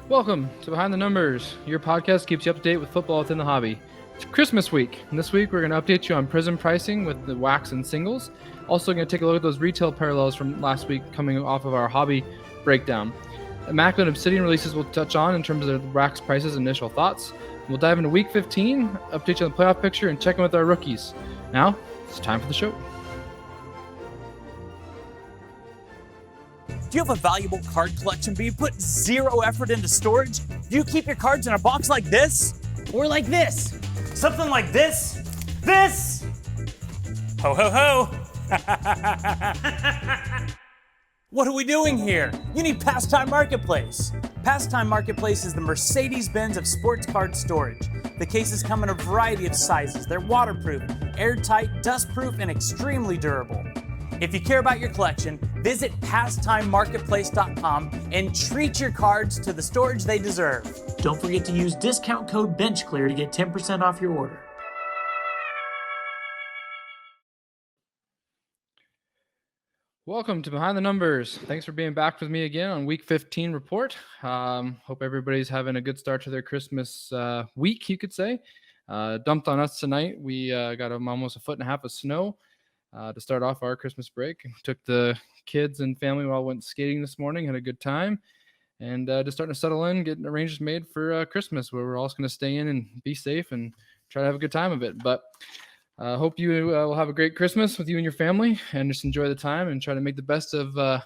Welcome to Behind the Numbers. Your podcast keeps you up to date with football within the hobby. It's Christmas week, and this week we're going to update you on Prism pricing with the wax and singles. Also going to take a look at those retail parallels from last week coming off of our hobby breakdown. Immaculate Obsidian releases we'll touch on in terms of the wax prices and initial thoughts. We'll dive into week 15, update you on the playoff picture, and check in with our rookies. Now, it's time for the show. Do you have a valuable card collection but you put zero effort into storage? Do you keep your cards in a box like this? Or like this? Something like this? This? Ho ho ho! What are we doing here? You need Pastime Marketplace. Pastime Marketplace is the Mercedes-Benz of sports card storage. The cases come in a variety of sizes. They're waterproof, airtight, dustproof, and extremely durable. If you care about your collection, visit PastimeMarketplace.com and treat your cards to the storage they deserve. Don't forget to use discount code BENCHCLEAR to get 10% off your order. Welcome to Behind the Numbers. Thanks for being back with me again on Week 15 report. Hope everybody's having a good start to their Christmas week, you could say. Dumped on us tonight. We got almost a foot and a half of snow to start off our Christmas break. Took the kids and family while went skating this morning, had a good time, and just starting to settle in, getting arrangements made for Christmas, where we're all going to stay in and be safe and try to have a good time of it. But hope you will have a great Christmas with you and your family, and just enjoy the time and try to make the best of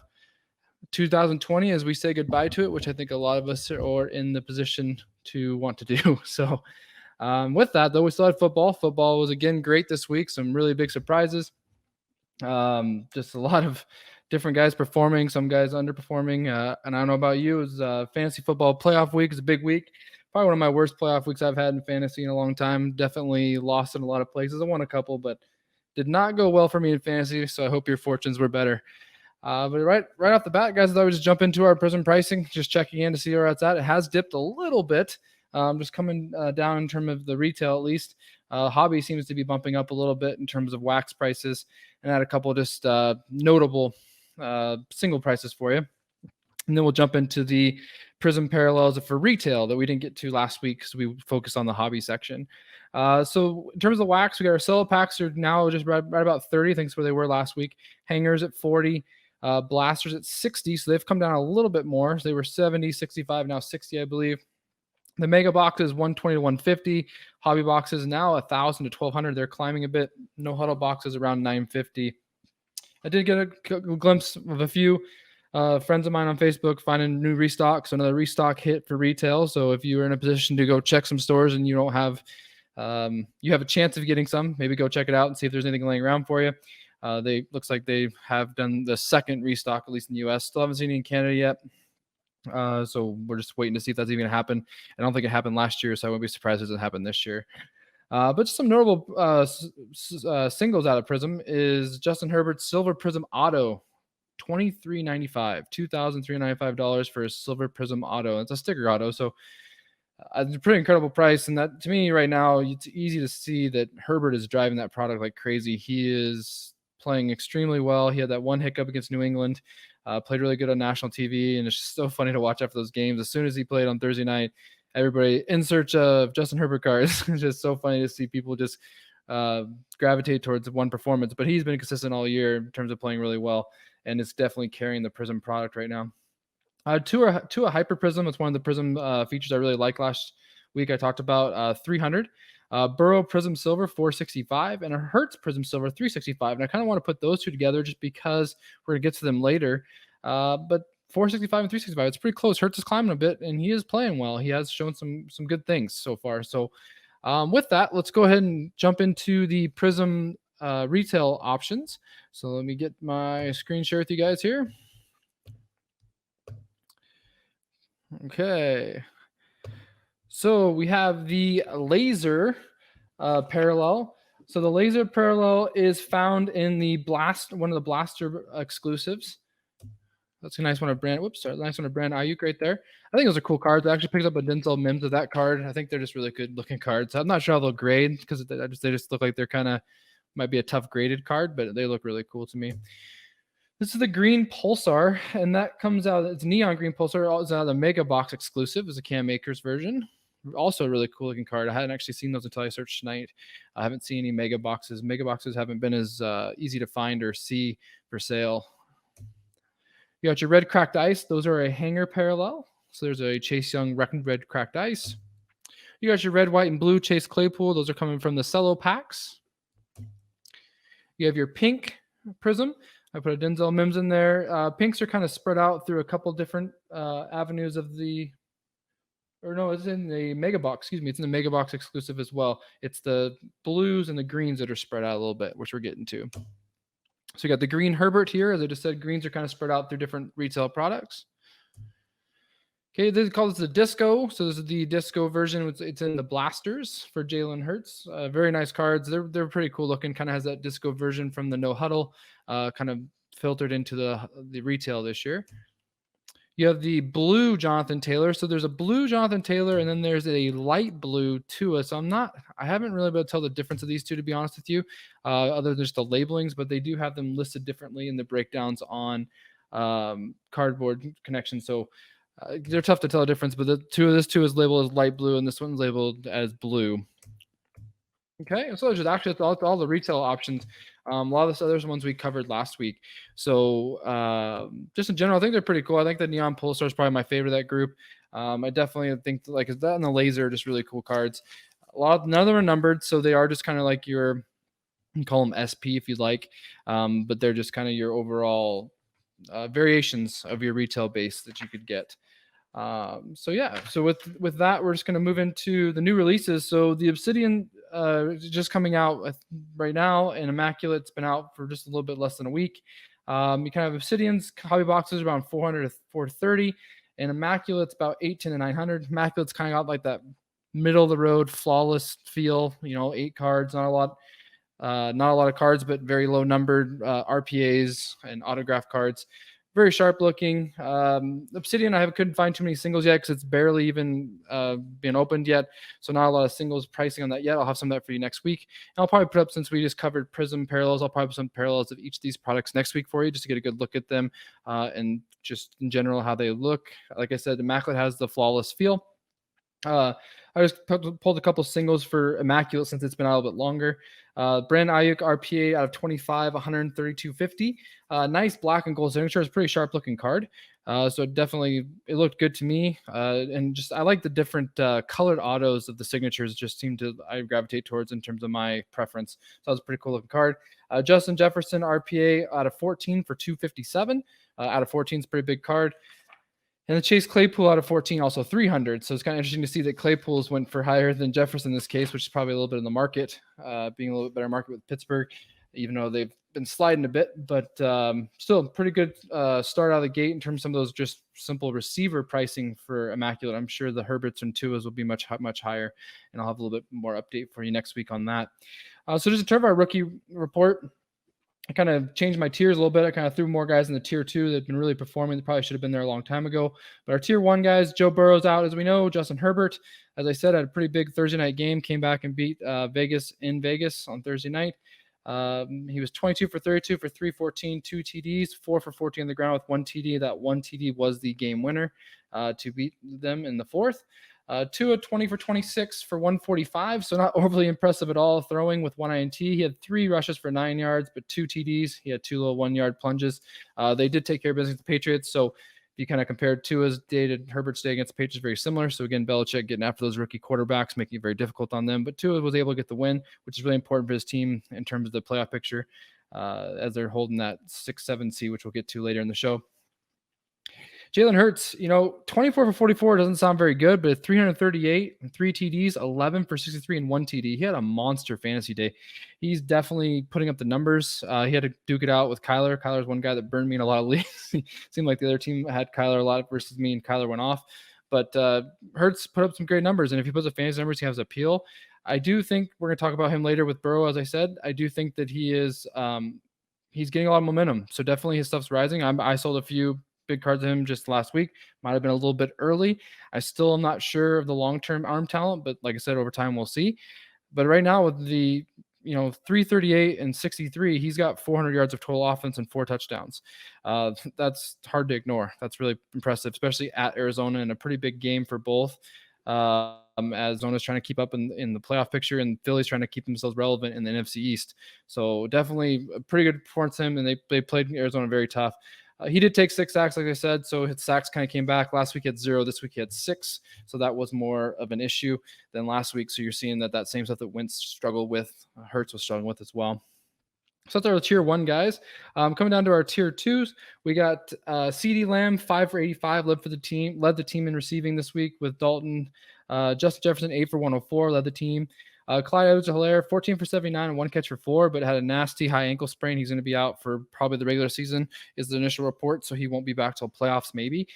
2020 as we say goodbye to it, which I think a lot of us are in the position to want to do. So with that, though, we still had football. Football was again great this week. Some really big surprises. Just a lot of different guys performing, some guys underperforming. And I don't know about you, it was fantasy football playoff week. It's a big week. Probably one of my worst playoff weeks I've had in fantasy in a long time. Definitely lost in a lot of places. I won a couple, but did not go well for me in fantasy. So I hope your fortunes were better. But right off the bat, guys, I thought we'd just jump into our Prism pricing, just checking in to see where it's at. It has dipped a little bit, just coming down in terms of the retail at least. Hobby seems to be bumping up a little bit in terms of wax prices, and had a couple just notable single prices for you. And then we'll jump into the Prism parallels for retail that we didn't get to last week because we focused on the hobby section. So in terms of the wax, we got our cello packs are now just right about 30. I think that's where they were last week. Hangers at 40. Blasters at 60. So they've come down a little bit more. So they were 70, 65, now 60, I believe. The mega boxes 120 to 150. Hobby boxes now 1,000 to 1,200. They're climbing a bit. No huddle boxes around 950. I did get a glimpse of a few friends of mine on Facebook finding new restock. So another restock hit for retail. So if you're in a position to go check some stores and you don't have, you have a chance of getting some, maybe go check it out and see if there's anything laying around for you. They looks like they have done the second restock, at least in the US. Still haven't seen it in Canada yet. So we're just waiting to see if that's even going to happen. I don't think it happened last year, so I wouldn't be surprised if it doesn't happen this year. But just some notable singles out of Prism is Justin Herbert's Silver Prism Auto, $23.95, $2,395 for a Silver Prism Auto. It's a sticker auto, so it's a pretty incredible price. And that, to me, right now, it's easy to see that Herbert is driving that product like crazy. He is playing extremely well. He had that one hiccup against New England. Played really good on national TV, and it's just so funny to watch after those games. As soon as he played on Thursday night, everybody in search of Justin Herbert cards. It's just so funny to see people just gravitate towards one performance. But he's been consistent all year in terms of playing really well, and it's definitely carrying the Prism product right now. To a Hyper Prism, it's one of the Prism features I really liked last week. I talked about 300. Burrow Prism Silver 465 and a Hertz Prism Silver 365. And I kind of want to put those two together just because we're going to get to them later. But 465 and 365, it's pretty close. Hertz is climbing a bit, and he is playing well. He has shown some good things so far. So with that, let's go ahead and jump into the Prism retail options. So let me get my screen share with you guys here. Okay. So we have the laser parallel. So the laser parallel is found in the one of the Blaster exclusives. That's a nice one of brand. Whoops, sorry, nice one of brand Ayuk right there. I think those are cool cards. I actually picked up a Denzel Mims of that card. I think they're just really good looking cards. I'm not sure how they'll grade because they just look like they're kind of might be a tough graded card, but they look really cool to me. This is the green Pulsar, and that comes out, it's neon green Pulsar. It's out of the Mega Box exclusive. It's a Cam Akers version. Also a really cool looking card. I hadn't actually seen those until I searched tonight. I haven't seen any Mega Boxes. Mega Boxes haven't been as easy to find or see for sale. You got your red cracked ice. Those are a hanger parallel. So there's a Chase Young red cracked ice. You got your red, white, and blue Chase Claypool. Those are coming from the Cello packs. You have your pink Prism. I put a Denzel Mims in there. Pinks are kind of spread out through a couple different avenues of the, or no, it's in the Mega Box. Excuse me, it's in the Mega Box exclusive as well. It's the blues and the greens that are spread out a little bit, which we're getting to. So you got the green Herbert here. As I just said, greens are kind of spread out through different retail products. Okay, this is called the Disco. So this is the Disco version. It's in the blasters for Jalen Hurts. Very nice cards. They're pretty cool looking. Kind of has that Disco version from the No Huddle, kind of filtered into the retail this year. You have the blue Jonathan Taylor. So there's a blue Jonathan Taylor, and then there's a light blue Tua. So I haven't really been able to tell the difference of these two, to be honest with you, other than just the labelings, but they do have them listed differently in the breakdowns on Cardboard Connection. So they're tough to tell the difference, but this two is labeled as light blue, and this one's labeled as blue. Okay, so there's actually all the retail options. A lot of this other ones we covered last week. So just in general, I think they're pretty cool. I think the Neon Pulsar is probably my favorite of that group. I definitely think like that and the Laser are just really cool cards. None of them are numbered, so they are just kind of like you can call them SP if you'd like, but they're just kind of your overall variations of your retail base that you could get. So with that, we're just going to move into the new releases. So the Obsidian is just coming out right now, and Immaculate's been out for just a little bit less than a week. You kind of have Obsidian's hobby boxes around 400 to 430, and Immaculate's about 810 to 900. Immaculate's kind of got like that middle of the road flawless feel, 8 cards, not a lot of cards, but very low numbered RPAs and autograph cards. Very sharp looking. Obsidian, I couldn't find too many singles yet because it's barely even been opened yet. So not a lot of singles pricing on that yet. I'll have some of that for you next week. And I'll probably put up, since we just covered Prism parallels, I'll probably put some parallels of each of these products next week for you just to get a good look at them and just in general how they look. Like I said, Immaculate has the flawless feel. I just pulled a couple singles for Immaculate since it's been out a little bit longer. Brandon Ayuk RPA out of 25, 132.50. Nice black and gold signature. It's a pretty sharp looking card. So it looked good to me. And just I like the different colored autos of the signatures. Just I gravitate towards in terms of my preference. So that was a pretty cool looking card. Justin Jefferson RPA out of 14 for 257. Out of 14 is a pretty big card. And the Chase Claypool out of 14, also 300. So it's kind of interesting to see that Claypool's went for higher than Jefferson in this case, which is probably a little bit in the market, being a little bit better market with Pittsburgh, even though they've been sliding a bit. But still a pretty good start out of the gate in terms of some of those just simple receiver pricing for Immaculate. I'm sure the Herberts and Tuas will be much, much higher. And I'll have a little bit more update for you next week on that. So just in terms of our rookie report, I kind of changed my tiers a little bit. I kind of threw more guys in the tier 2 that have been really performing. They probably should have been there a long time ago. But our tier 1 guys, Joe Burrow's out, as we know. Justin Herbert, as I said, had a pretty big Thursday night game. Came back and beat Vegas in Vegas on Thursday night. He was 22 for 32 for 314, 2 TDs, 4 for 14 on the ground with 1 TD. That 1 TD was the game winner to beat them in the fourth. Tua 20 for 26 for 145, so not overly impressive at all. Throwing with 1 INT. He had 3 rushes for 9 yards, but 2 TDs. He had 2 little 1-yard plunges. They did take care of business with the Patriots, so if you kind of compared Tua's day to Herbert's day against the Patriots, very similar. So again, Belichick getting after those rookie quarterbacks, making it very difficult on them. But Tua was able to get the win, which is really important for his team in terms of the playoff picture as they're holding that 6-7 seed, which we'll get to later in the show. Jalen Hurts, 24 for 44 doesn't sound very good, but 338 and 3 TDs, 11 for 63 and 1 TD. He had a monster fantasy day. He's definitely putting up the numbers. He had to duke it out with Kyler. Kyler's one guy that burned me in a lot of leagues. It seemed like the other team had Kyler a lot versus me, and Kyler went off. But Hurts put up some great numbers, and if he puts up fantasy numbers, he has appeal. I do think we're going to talk about him later with Burrow, as I said. I do think that he is he's getting a lot of momentum. So definitely his stuff's rising. I sold a few big cards of him just last week. Might have been a little bit early. I still am not sure of the long-term arm talent, but like I said, over time we'll see. But right now with the 338 and 63, he's got 400 yards of total offense and 4 touchdowns. That's hard to ignore. That's really impressive, especially at Arizona in a pretty big game for both. Arizona's trying to keep up in the playoff picture, and Philly's trying to keep themselves relevant in the NFC East. So definitely a pretty good performance from him, and they played Arizona very tough. He did take 6 sacks, like I said, so his sacks kind of came back. Last week he had 0. This week he had 6, so that was more of an issue than last week. So you're seeing that same stuff that Wentz struggled with, Hurts was struggling with as well. So that's our tier 1 guys. Coming down to our tier 2s, we got CeeDee Lamb, 5 for 85, led the team in receiving this week with Dalton. Justin Jefferson, 8 for 104, led the team. Clyde Edwards-Helaire, 14 for 79 and 1 catch for 4, but had a nasty high ankle sprain. He's going to be out for probably the regular season is the initial report, so he won't be back till playoffs maybe.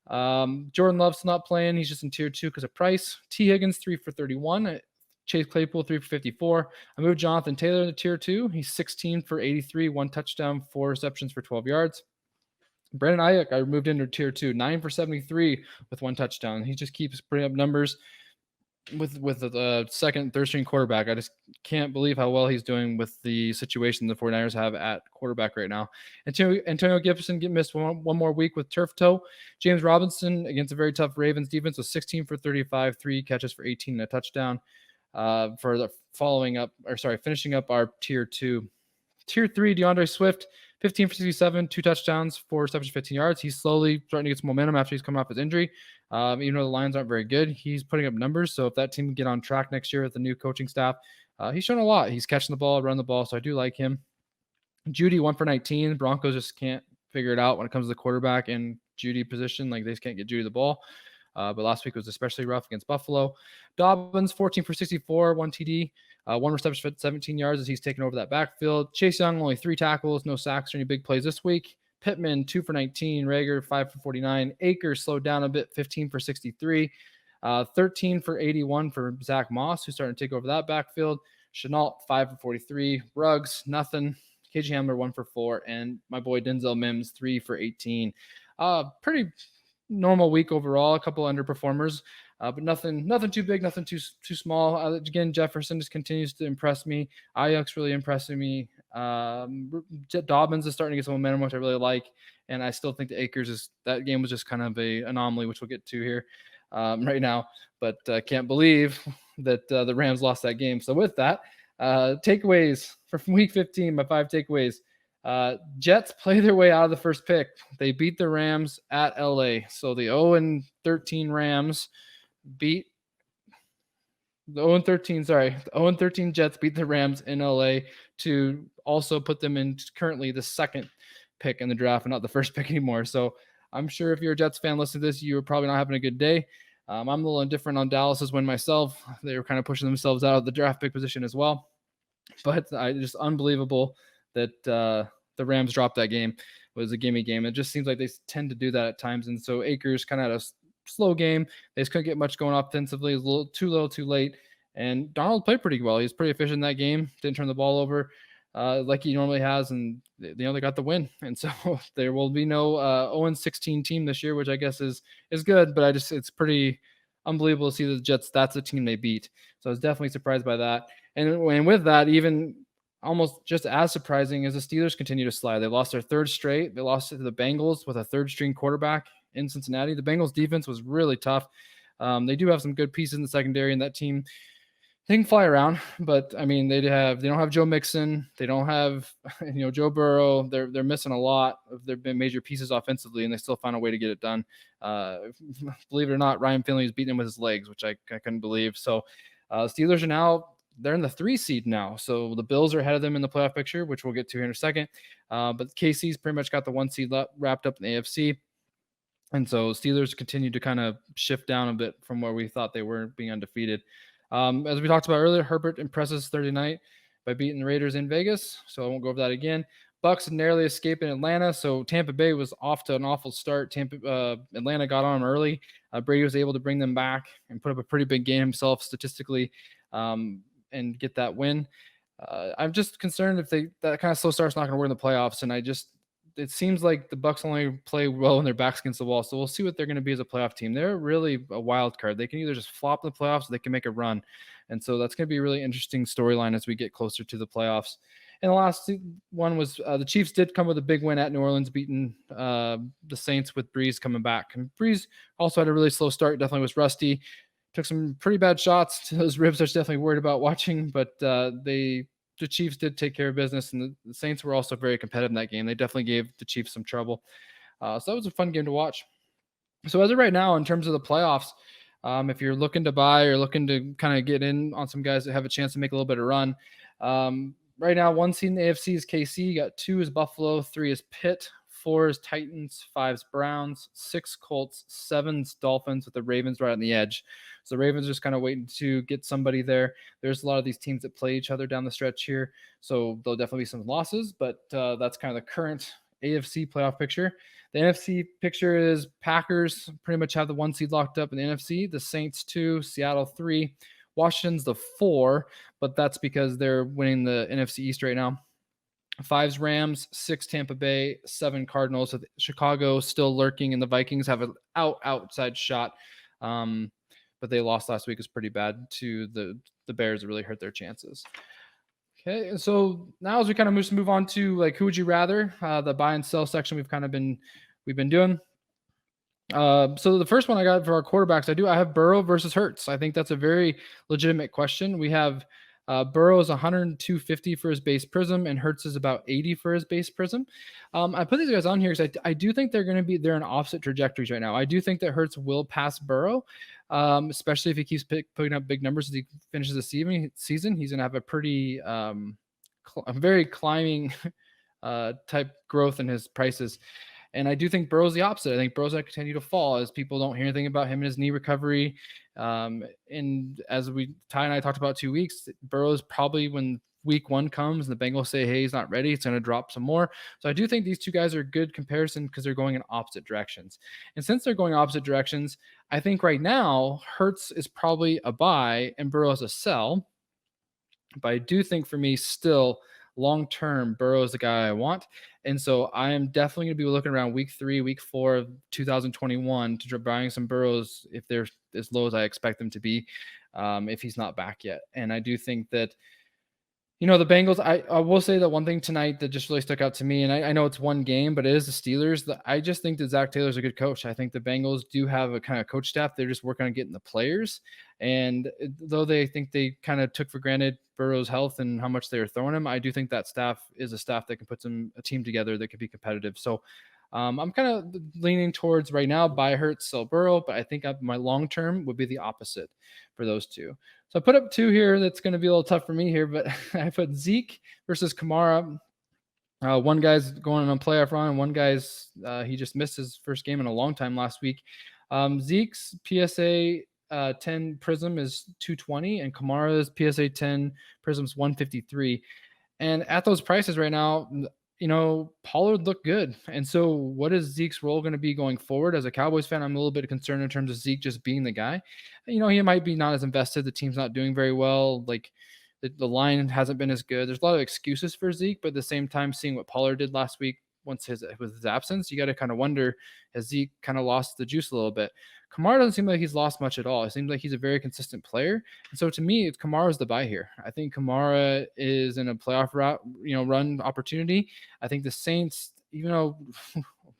Jordan Love's not playing. He's just in tier 2 because of price. T. Higgins, 3 for 31. Chase Claypool, 3 for 54. I moved Jonathan Taylor to tier 2. He's 16 for 83, 1 touchdown, 4 receptions for 12 yards. Brandon Ayuk, I moved into tier 2, 9 for 73 with 1 touchdown. He just keeps putting up numbers with the second and third string quarterback. I just can't believe how well he's doing with the situation the 49ers have at quarterback right now. Antonio Gibson missed one more week with turf toe. James Robinson against a very tough Ravens defense was 16 for 35, 3 catches for 18 and a touchdown. For the finishing up our tier 2. Tier 3, DeAndre Swift, 15 for 67, 2 touchdowns, 4 receptions, 15 yards. He's slowly starting to get some momentum after he's coming off his injury. Even though the Lions aren't very good, he's putting up numbers. So if that team can get on track next year with the new coaching staff, he's shown a lot. He's catching the ball, running the ball, so I do like him. Judy, 1 for 19. Broncos just can't figure it out when it comes to the quarterback and Judy position. Like, they just can't get Judy the ball. But last week was especially rough against Buffalo. Dobbins, 14 for 64, 1 TD, 1 reception for 17 yards as he's taken over that backfield. Chase Young, only 3 tackles, no sacks or any big plays this week. Pittman, 2 for 19. Rager, 5 for 49. Akers slowed down a bit, 15 for 63. 13 for 81 for Zach Moss, who's starting to take over that backfield. Chenault, 5 for 43. Ruggs, nothing. KJ Hamler, 1 for 4. And my boy Denzel Mims, 3 for 18. Pretty normal week overall. A couple underperformers, but nothing too big, nothing too small. Again, Jefferson just continues to impress me. Ayuk's really impressing me. Dobbins is starting to get some momentum, which I really like, and I still think the Akers that game was just kind of a anomaly, which we'll get to here right now. But can't believe that the Rams lost that game. So with that, takeaways for week 15, my 5 takeaways. Jets play their way out of the first pick. They beat the Rams at LA. So the 0-13 Rams beat the 0-13 Jets beat the Rams in LA to also put them in currently the second pick in the draft and not the first pick anymore. So I'm sure if you're a Jets fan listening to this, you're probably not having a good day. I'm a little indifferent on Dallas's win myself. They were kind of pushing themselves out of the draft pick position as well. But just unbelievable that the Rams dropped that game. It was a gimme game. It just seems like they tend to do that at times. And so Akers kind of had a slow game. They just couldn't get much going offensively. It was a little too late. And Donald played pretty well. He was pretty efficient in that game. Didn't turn the ball over like he normally has. And they got the win. And so there will be no 0-16 team this year, which I guess is good. But it's pretty unbelievable to see the Jets. That's the team they beat. So I was definitely surprised by that. And with that, even almost just as surprising as the Steelers continue to slide. They lost their 3rd straight. They lost to the Bengals with a 3rd-string quarterback in Cincinnati. The Bengals defense was really tough. They do have some good pieces in the secondary, and that team, they can fly around. But I mean, they don't have Joe Mixon. They don't have Joe Burrow. They're missing a lot of their major pieces offensively, and they still found a way to get it done. Believe it or not, Ryan Finley is beating him with his legs, which I couldn't believe. So Steelers are now. They're in the 3 seed now. So the Bills are ahead of them in the playoff picture, which we'll get to here in a second. But KC's pretty much got the 1 seed wrapped up in the AFC. And so Steelers continue to kind of shift down a bit from where we thought they were being undefeated. As we talked about earlier, Herbert impresses Thursday night by beating the Raiders in Vegas. So I won't go over that again. Bucks narrowly escaped in Atlanta. So Tampa Bay was off to an awful start. Atlanta got on them early. Brady was able to bring them back and put up a pretty big game himself statistically. And get that win. I'm just concerned if that kind of slow start's not going to work in the playoffs. And it seems like the Bucks only play well when their back's against the wall. So we'll see what they're going to be as a playoff team. They're really a wild card. They can either just flop in the playoffs or they can make a run. And so that's going to be a really interesting storyline as we get closer to the playoffs. And the last one was the Chiefs did come with a big win at New Orleans, beating the Saints with Breeze coming back. And Breeze also had a really slow start, definitely was rusty. Took some pretty bad shots to those ribs. I was definitely worried about watching, but the Chiefs did take care of business, and the Saints were also very competitive in that game. They definitely gave the Chiefs some trouble. So that was a fun game to watch. So as of right now, in terms of the playoffs, if you're looking to buy or looking to kind of get in on some guys that have a chance to make a little bit of run, right now, 1 seed in the AFC is KC. You got 2 is Buffalo, 3 is Pitt, 4 is Titans, 5 is Browns, 6 Colts, 7 is Dolphins, with the Ravens right on the edge. So the Ravens are just kind of waiting to get somebody there. There's a lot of these teams that play each other down the stretch here, so there'll definitely be some losses, but that's kind of the current AFC playoff picture. The NFC picture is Packers pretty much have the 1 seed locked up in the NFC, the Saints 2, Seattle 3, Washington's the 4, but that's because they're winning the NFC East right now. 5's Rams, 6 Tampa Bay, 7 Cardinals, with Chicago still lurking, and the Vikings have an outside shot. But they lost last week. Is pretty bad to the Bears. It really hurt their chances. Okay, so now as we kind of move on to like who would you rather, the buy and sell section we've been doing. So the first one I got for our quarterbacks, I have Burrow versus Hurts. I think that's a very legitimate question. We have Burrow is 102.50 for his base Prism, and Hurts is about 80 for his base Prism. I put these guys on here because I do think they're in opposite trajectories right now. I do think that Hurts will pass Burrow, especially if he keeps putting up big numbers as he finishes the season. He's going to have a pretty a very climbing type growth in his prices. And I do think Burrow's the opposite. I think Burrow's going to continue to fall as people don't hear anything about him and his knee recovery. And as Ty and I talked about 2 weeks, Burrow's probably, when week 1 comes and the Bengals say, hey, he's not ready, it's going to drop some more. So I do think these two guys are a good comparison because they're going in opposite directions. And since they're going opposite directions, I think right now Hurts is probably a buy and Burrow is a sell. But I do think for me still, long-term, Burrow is the guy I want. And so I am definitely going to be looking around week 3, week 4 of 2021 to buying some Burrows if they're as low as I expect them to be, if he's not back yet. And I do think that, the Bengals, I will say that one thing tonight that just really stuck out to me, and I know it's one game, but it is the Steelers. I just think that Zach Taylor's a good coach. I think the Bengals do have a kind of coach staff. They're just working on getting the players. And though they think they kind of took for granted Burrow's health and how much they were throwing him, I do think that staff is a staff that can put a team together that could be competitive. So I'm kind of leaning towards right now buy Hurts, sell Burrow, but I think my long-term would be the opposite for those two. So I put up 2 here. That's going to be a little tough for me here, but I put Zeke versus Kamara. One guy's going on a playoff run, and one guy's he just missed his first game in a long time last week. Zeke's PSA 10 Prism is 220, and Kamara's PSA 10 Prism's 153. And at those prices right now, Pollard looked good. And so what is Zeke's role going to be going forward? As a Cowboys fan, I'm a little bit concerned in terms of Zeke just being the guy. He might be not as invested. The team's not doing very well. Like the line hasn't been as good. There's a lot of excuses for Zeke, but at the same time, seeing what Pollard did last week, with his absence, you got to kind of wonder, has Zeke kind of lost the juice a little bit? Kamara doesn't seem like he's lost much at all. It seems like he's a very consistent player. And so to me, Kamara's the buy here. I think Kamara is in a playoff run opportunity. I think the Saints, even though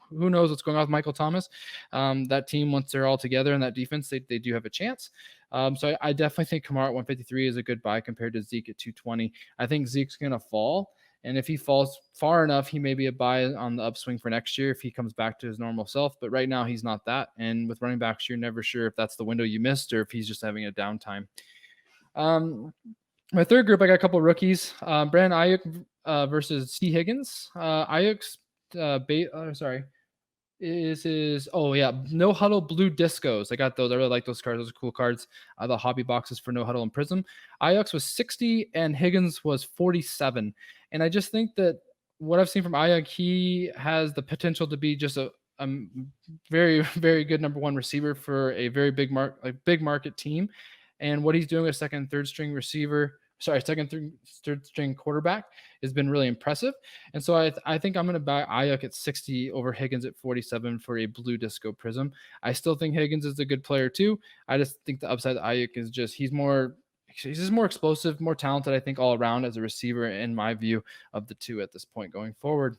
who knows what's going on with Michael Thomas, that team, once they're all together in that defense, they do have a chance. So I definitely think Kamara at 153 is a good buy compared to Zeke at 220. I think Zeke's going to fall. And if he falls far enough, he may be a buy on the upswing for next year if he comes back to his normal self. But right now, he's not that. And with running backs, you're never sure if that's the window you missed or if he's just having a downtime. My third group, I got a couple of rookies. Brandon Ayuk versus T. Higgins. Ayuk's No Huddle Blue Discos. I got those. I really like those cards. Those are cool cards. The hobby boxes for No Huddle and Prism. Ayuk was 60 and Higgins was 47. And I just think that what I've seen from Ayuk, he has the potential to be just a very, very good number 1 receiver for a very big market team. And what he's doing as second and third string receiver third string quarterback has been really impressive. And so I think I'm going to buy Ayuk at 60 over Higgins at 47 for a blue disco prism. I still think Higgins is a good player too. I just think the upside of Ayuk is he's just more explosive, more talented, I think, all around as a receiver in my view of the two at this point going forward.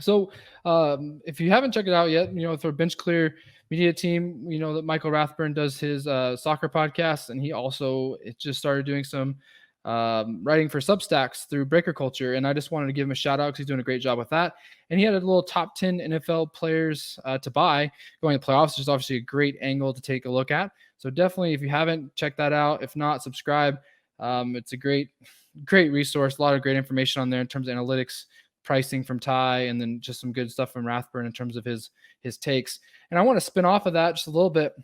So if you haven't checked it out yet, for Bench Clear Media Team, that Michael Rathburn does his soccer podcast, and he also just started doing some writing for Substacks through Breaker Culture, and I just wanted to give him a shout out because he's doing a great job with that. And he had a little top 10 NFL players to buy going to playoffs, which is obviously a great angle to take a look at. So definitely, if you haven't checked that out, if not, subscribe. It's a great resource, a lot of great information on there in terms of analytics, pricing from Ty, and then just some good stuff from Rathburn in terms of his takes. And I want to spin off of that just a little bit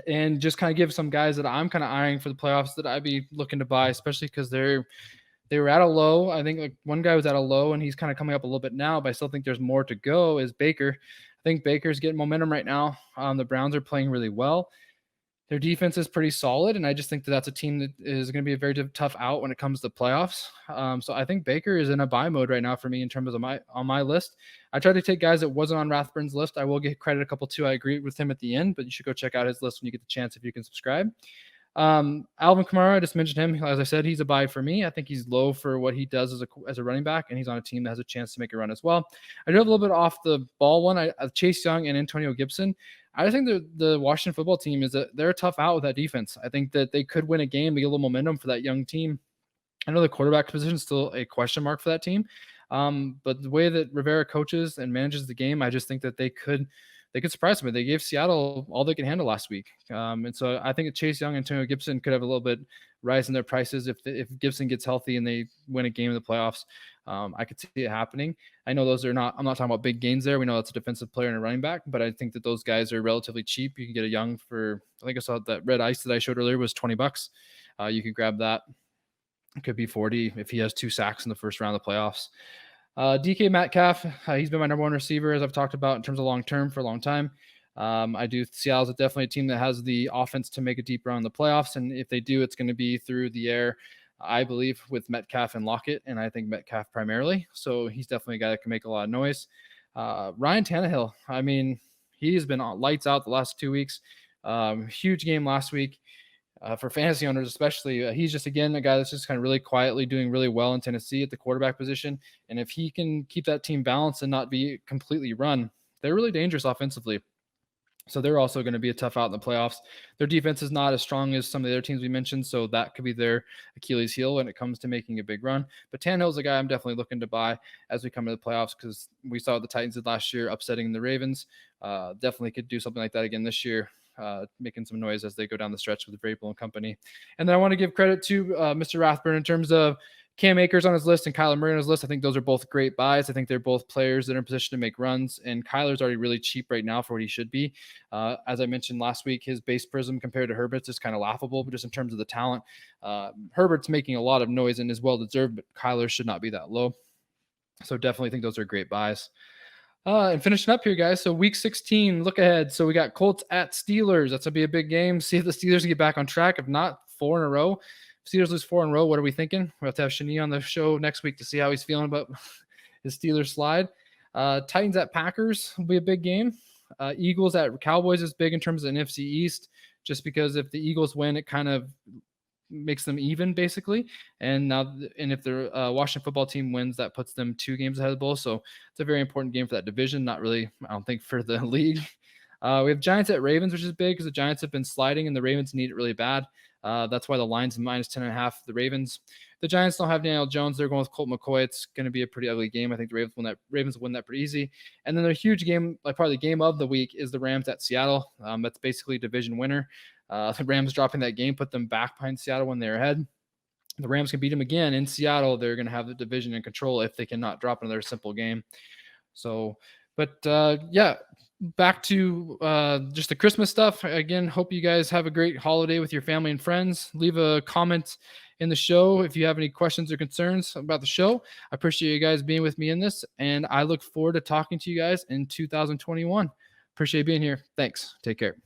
and just kind of give some guys that I'm kind of eyeing for the playoffs that I'd be looking to buy, especially because they were at a low. I think like one guy was at a low and he's kind of coming up a little bit now, but I still think there's more to go, is Baker. I think Baker's getting momentum right now. The Browns are playing really well. Their defense is pretty solid, and I just think that that's a team that is going to be a very tough out when it comes to playoffs. So I think Baker is in a buy mode right now for me in terms of on my list. I tried to take guys that wasn't on Rathburn's list. I will get credit a couple too. I agree with him at the end, but you should go check out his list when you get the chance if you can subscribe. Alvin Kamara, I just mentioned him. As I said, he's a buy for me. I think he's low for what he does as a running back, and he's on a team that has a chance to make a run as well. I do have a little bit off the ball one. Chase Young and Antonio Gibson. I think the Washington football team they're tough out with that defense. I think that they could win a game to get a little momentum for that young team. I know the quarterback position is still a question mark for that team, but the way that Rivera coaches and manages the game, I just think that they could surprise them. They gave Seattle all they could handle last week, and so I think that Chase Young and Antonio Gibson could have a little bit rise in their prices if Gibson gets healthy and they win a game in the playoffs. I could see it happening. I know I'm not talking about big gains there. We know that's a defensive player and a running back, but I think that those guys are relatively cheap. You can get a Young for, I think I saw that red ice that I showed earlier was $20. You can grab that. It could be 40 if he has 2 sacks in the first round of the playoffs. DK Metcalf, he's been my number one receiver, as I've talked about in terms of long-term for a long time. Seattle's definitely a team that has the offense to make a deep run in the playoffs. And if they do, it's going to be through the air, I believe, with Metcalf and Lockett. And I think Metcalf primarily. So he's definitely a guy that can make a lot of noise. Ryan Tannehill, I mean, he's been on lights out the last 2 weeks. Huge game last week. For fantasy owners, especially, he's just, again, a guy that's just kind of really quietly doing really well in Tennessee at the quarterback position. And if he can keep that team balanced and not be completely run, they're really dangerous offensively. So they're also going to be a tough out in the playoffs. Their defense is not as strong as some of the other teams we mentioned, so that could be their Achilles heel when it comes to making a big run. But Tannehill's a guy I'm definitely looking to buy as we come to the playoffs because we saw what the Titans did last year, upsetting the Ravens. Definitely could do something like that again this year. Making some noise as they go down the stretch with Vrabel and company. And then I want to give credit to Mr. Rathburn in terms of Cam Akers on his list and Kyler Murray on his list. I think those are both great buys. I think they're both players that are in position to make runs, and Kyler's already really cheap right now for what he should be. As I mentioned last week, his base prism compared to Herbert's is kind of laughable, but just in terms of the talent, Herbert's making a lot of noise and is well-deserved, but Kyler should not be that low. So definitely think those are great buys. And finishing up here, guys. So week 16, look ahead. So we got Colts at Steelers. That's going to be a big game. See if the Steelers get back on track. If not, 4 in a row. If Steelers lose 4 in a row, what are we thinking? We'll have to have Shani on the show next week to see how he's feeling about his Steelers slide. Titans at Packers will be a big game. Eagles at Cowboys is big in terms of the NFC East, just because if the Eagles win, it kind of makes them even basically. And if the Washington football team wins, that puts them 2 games ahead of the bowl. So it's a very important game for that division. Not really, I don't think, for the league. We have Giants at Ravens, which is big because the Giants have been sliding and the Ravens need it really bad. That's why the line's minus 10.5. The Ravens. The Giants don't have Daniel Jones. They're going with Colt McCoy. It's going to be a pretty ugly game. I think the Ravens win that pretty easy. And then the huge game, like probably the game of the week, is the Rams at Seattle. That's basically a division winner. The Rams dropping that game put them back behind Seattle when they're ahead. The Rams can beat them again in Seattle. They're going to have the division in control if they cannot drop another simple game. So, but back to just the Christmas stuff. Again, hope you guys have a great holiday with your family and friends. Leave a comment in the show if you have any questions or concerns about the show. I appreciate you guys being with me in this, and I look forward to talking to you guys in 2021. Appreciate being here. Thanks. Take care.